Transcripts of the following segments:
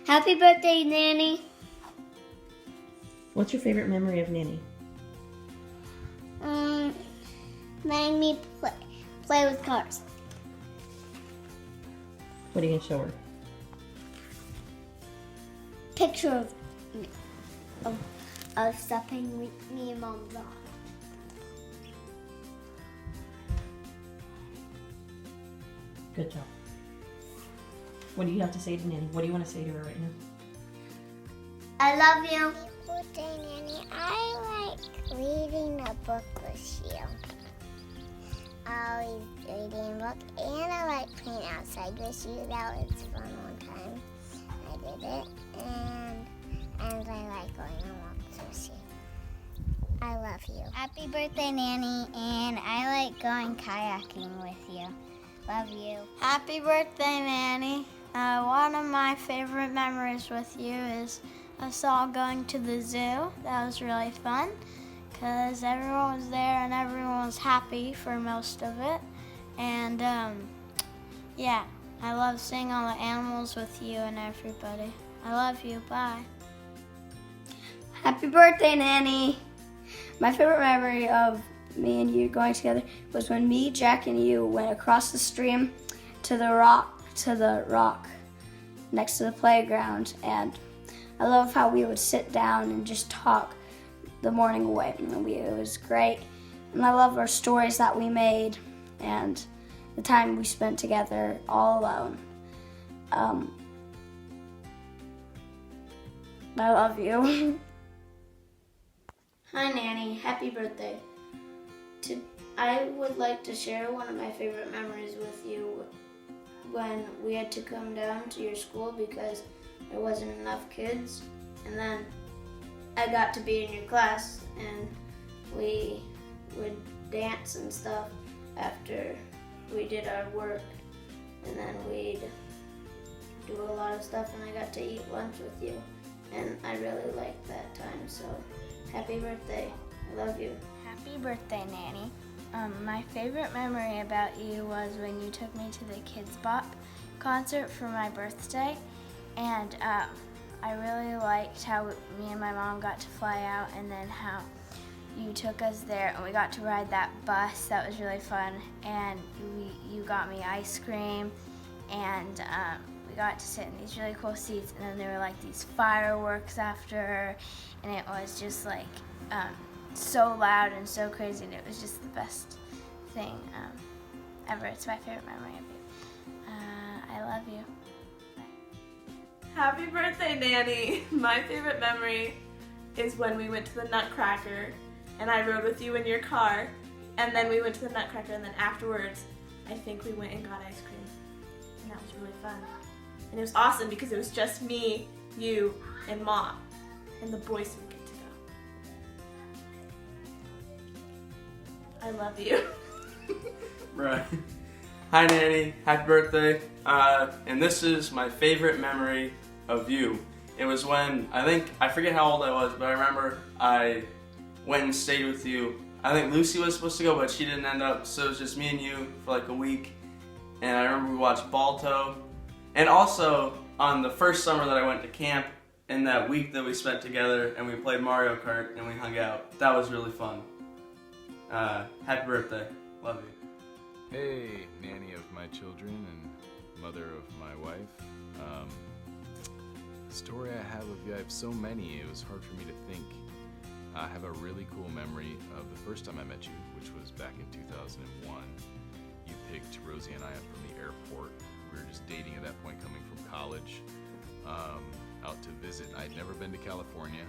Happy birthday, Nanny. What's your favorite memory of Nanny? Letting me play with cars. What are you going to show her? Picture of stepping me and Mom's on. Good job. What do you have to say to Nanny? What do you want to say to her right now? I love you. Happy birthday, Nanny. I like reading a book with you. Always reading a book, and I like playing outside with you. That was fun one time. I did it, and I like going on walks with you. I love you. Happy birthday, Nanny, and I like going kayaking with you. Love you. Happy birthday, Nanny. One of my favorite memories with you is us all going to the zoo. That was really fun because everyone was there and everyone was happy for most of it. And yeah, I love seeing all the animals with you and everybody. I love you. Bye. Happy birthday, Nanny. My favorite memory of me and you going together was when me, Jack, and you went across the stream to the rock next to the playground, and I love how we would sit down and just talk the morning away. It was great, and I love our stories that we made and the time we spent together all alone. I love you. Hi, Nanny. Happy birthday. I would like to share one of my favorite memories with you when we had to come down to your school because there wasn't enough kids, and then I got to be in your class and we would dance and stuff after we did our work, and then we'd do a lot of stuff, and I got to eat lunch with you, and I really liked that time. So happy birthday. I love you. Happy birthday, Nanny. My favorite memory about you was when you took me to the Kids Bop concert for my birthday, and I really liked how me and my mom got to fly out, and then how you took us there and we got to ride that bus. That was really fun, and you got me ice cream, and we got to sit in these really cool seats, and then there were like these fireworks after, and it was just like so loud and so crazy, and it was just the best thing ever. It's my favorite memory of you. I love you. Bye. Happy birthday, Nanny. My favorite memory is when we went to the Nutcracker and I rode with you in your car, and then we went to the Nutcracker, and then afterwards I think we went and got ice cream, and that was really fun. And it was awesome because it was just me, you, and Mom, and the boys would get to go. I love you. Right. Hi, Nanny. Happy birthday. And this is my favorite memory of you. It was when, I forget how old I was, but I remember I went and stayed with you. I think Lucy was supposed to go, but she didn't end up, so it was just me and you for like a week. And I remember we watched Balto. And also, on the first summer that I went to camp, in that week that we spent together, and we played Mario Kart and we hung out. That was really fun. Happy birthday. Love you. Hey, nanny of my children and mother of my wife. Story I have of you, I have so many, it was hard for me to think. I have a really cool memory of the first time I met you, which was back in 2001. You picked Rosie and I up from the airport. We were just dating at that point, coming from college, out to visit. I'd never been to California,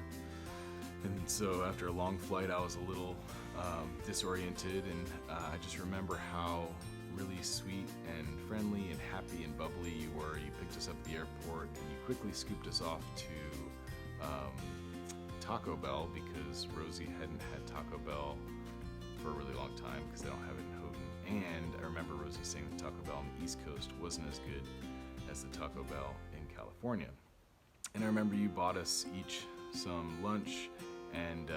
and so after a long flight I was a little disoriented, and I just remember how really sweet and friendly and happy and bubbly you were. You picked us up at the airport and you quickly scooped us off to Taco Bell, because Rosie hadn't had Taco Bell for a really long time because they don't have it in Houghton. And I remember Rosie saying that Taco Bell on the East Coast wasn't as good as the Taco Bell in California. And I remember you bought us each some lunch. And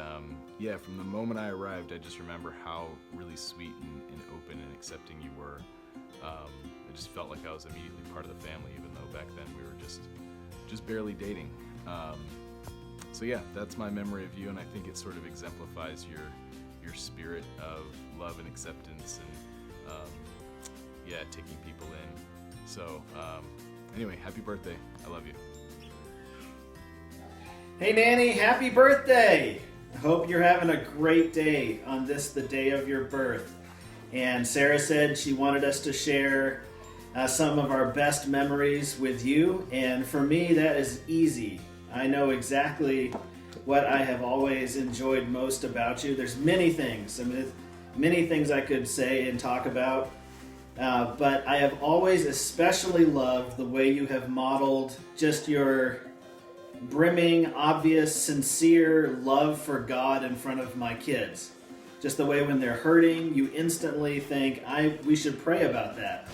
yeah, from the moment I arrived, I just remember how really sweet and open and accepting you were. I just felt like I was immediately part of the family, even though back then we were just just barely dating. So yeah, that's my memory of you, and I think it sort of exemplifies your spirit of love and acceptance and yeah, taking people in. So anyway, happy birthday. I love you. Hey Nanny, happy birthday! I hope you're having a great day on this, the day of your birth. And Sarah said she wanted us to share some of our best memories with you. And for me, that is easy. I know exactly what I have always enjoyed most about you. There's many things. I mean, many things I could say and talk about. But I have always especially loved the way you have modeled just your brimming, obvious, sincere love for God in front of my kids. Just the way when they're hurting, you instantly think, we should pray about that.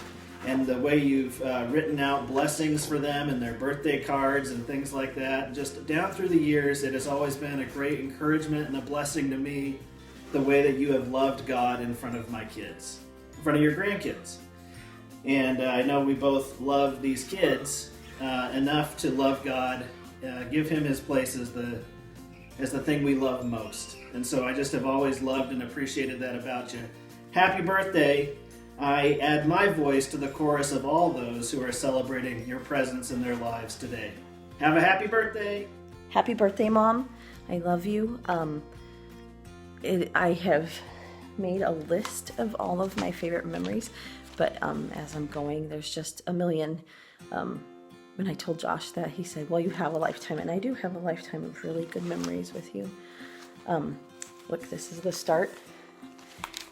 And the way you've written out blessings for them and their birthday cards and things like that. Just down through the years, it has always been a great encouragement and a blessing to me, the way that you have loved God in front of my kids, in front of your grandkids. And I know we both love these kids enough to love God, give him his place as the thing we love most. And so I just have always loved and appreciated that about you. Happy birthday. I add my voice to the chorus of all those who are celebrating your presence in their lives today. Have a happy birthday. Happy birthday, Mom. I love you. I have made a list of all of my favorite memories, but as I'm going, there's just a million. When I told Josh that, he said, well, you have a lifetime, and I do have a lifetime of really good memories with you. Look, this is the start,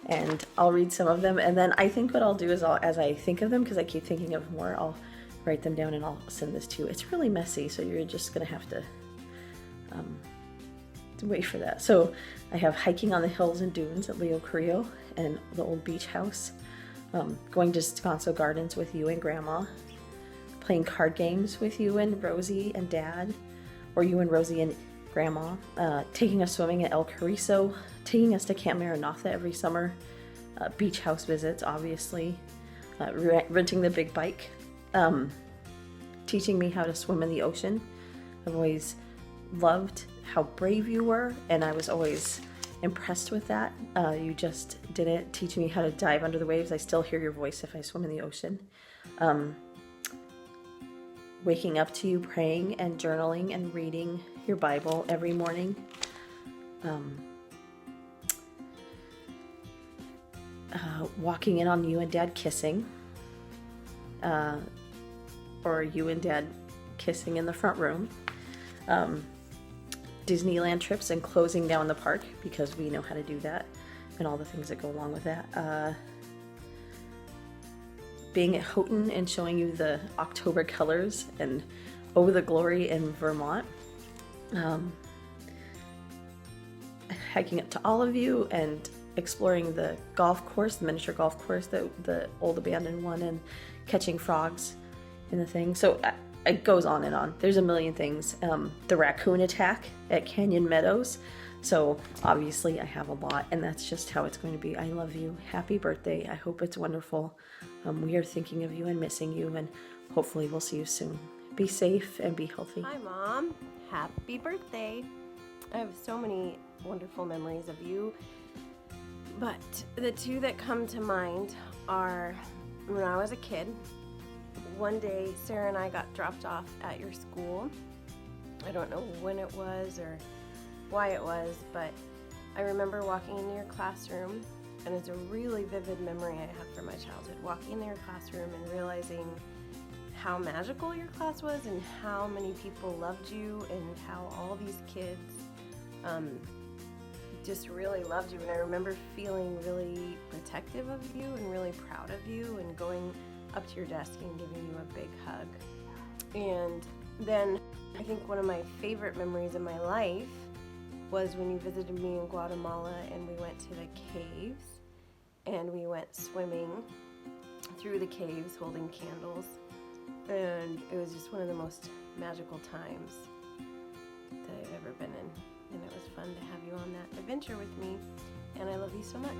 and I'll read some of them, and then I think what I'll do is as I think of them, because I keep thinking of more, I'll write them down and I'll send this to you. It's really messy, so you're just going to have to wait for that. So I have hiking on the hills and dunes at Leo Carrillo and the old beach house, going to Sconso Gardens with you and Grandma, playing card games with you and Rosie and Dad, or you and Rosie and Grandma, taking us swimming at El Carrizo, taking us to Camp Maranatha every summer, beach house visits, obviously, renting the big bike, teaching me how to swim in the ocean. I've always loved how brave you were, and I was always impressed with that. You just didn't teach me how to dive under the waves. I still hear your voice if I swim in the ocean. Waking up to you praying and journaling and reading your Bible every morning. Walking in on you and Dad kissing. Or you and Dad kissing in the front room. Disneyland trips and closing down the park because we know how to do that and all the things that go along with that. Being at Houghton and showing you the October colors and Oh the Glory in Vermont. Hiking up to all of you and exploring the golf course, the miniature golf course, the old abandoned one, and catching frogs in the thing. So it goes on and on. There's a million things. The raccoon attack at Canyon Meadows. So obviously I have a lot, and that's just how it's going to be. I love you. Happy birthday. I hope it's wonderful. We are thinking of you and missing you, and hopefully we'll see you soon. Be safe and be healthy. Hi, Mom. Happy birthday. I have so many wonderful memories of you, but the two that come to mind are when I was a kid. One day, Sarah and I got dropped off at your school. I don't know when it was or why it was, but I remember walking into your classroom, and it's a really vivid memory I have from my childhood, walking into your classroom and realizing how magical your class was and how many people loved you and how all these kids just really loved you. And I remember feeling really protective of you and really proud of you and going up to your desk and giving you a big hug. And then I think one of my favorite memories in my life was when you visited me in Guatemala and we went to the caves and we went swimming through the caves holding candles, and it was just one of the most magical times that I've ever been in, and it was fun to have you on that adventure with me, and I love you so much.